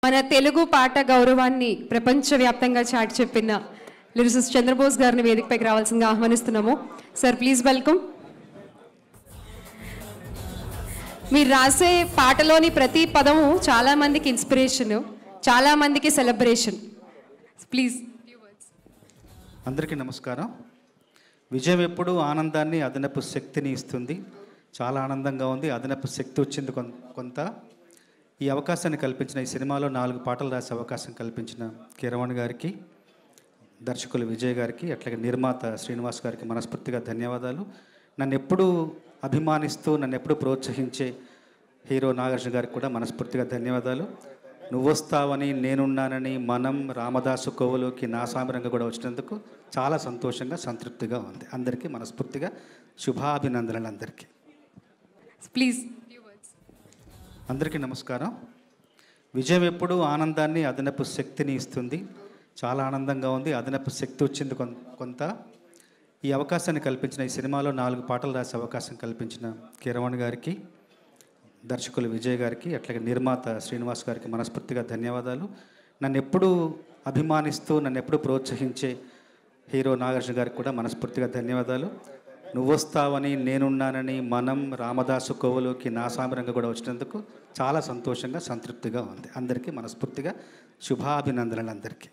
మన తెలుగు పాట గౌరవాన్ని ప్రపంచవ్యాప్తంగా చాటి చెప్పిన లిరిసిస్ట్ చంద్రబోస్ గారిని వేదికపైకి రావాల్సిందిగా ఆహ్వానిస్తున్నాము. Sir please welcome. మీరు రాసే పాటలోని ప్రతి పదము చాలా మందికి ఇన్స్పిరేషన్, చాలా మందికి సెలబ్రేషన్. ప్లీజ్. అందరికీ నమస్కారం. విజయం ఎప్పుడు ఆనందాన్ని, అదనపు శక్తిని ఇస్తుంది. చాలా ఆనందంగా ఉంది. అదనపు శక్తి వచ్చింది కొంత. ఈ అవకాశాన్ని కల్పించిన, ఈ సినిమాలో 4 పాటలు రాసే అవకాశం కల్పించిన కీరవాణి గారికి, దర్శకులు విజయ్ గారికి, అట్లాగే నిర్మాత శ్రీనివాస్ గారికి మనస్ఫూర్తిగా ధన్యవాదాలు. నన్ను ఎప్పుడూ అభిమానిస్తూ నన్ను ఎప్పుడూ ప్రోత్సహించే హీరో నాగార్జున గారికి కూడా మనస్ఫూర్తిగా ధన్యవాదాలు. నువ్వొస్తావని, నేనున్నానని, మనం, రామదాసు కోవలోకి, నా సామిరంగా కూడా వచ్చినందుకు చాలా సంతోషంగా, సంతృప్తిగా ఉంది. అందరికీ మనస్ఫూర్తిగా శుభాభినందనలు. అందరికీ ప్లీజ్. అందరికీ నమస్కారం. విజయం ఎప్పుడు ఆనందాన్ని, అదనపు శక్తిని ఇస్తుంది. చాలా ఆనందంగా ఉంది. అదనపు శక్తి వచ్చింది కొంత. ఈ అవకాశాన్ని కల్పించిన, ఈ సినిమాలో 4 పాటలు రాసే అవకాశం కల్పించిన కీరవాణి గారికి, దర్శకులు విజయ్ గారికి, అట్లాగే నిర్మాత శ్రీనివాస్ గారికి మనస్ఫూర్తిగా ధన్యవాదాలు. నన్ను ఎప్పుడూ అభిమానిస్తూ నన్ను ఎప్పుడూ ప్రోత్సహించే హీరో నాగార్జున గారికి కూడా మనస్ఫూర్తిగా ధన్యవాదాలు. నువ్వొస్తావని, నేనున్నానని, మనం, రామదాసు కోవలోకి, నా సామిరంగా కూడా వచ్చినందుకు చాలా సంతోషంగా, సంతృప్తిగా ఉంది. అందరికీ మనస్ఫూర్తిగా శుభాభినందనలు. అందరికీ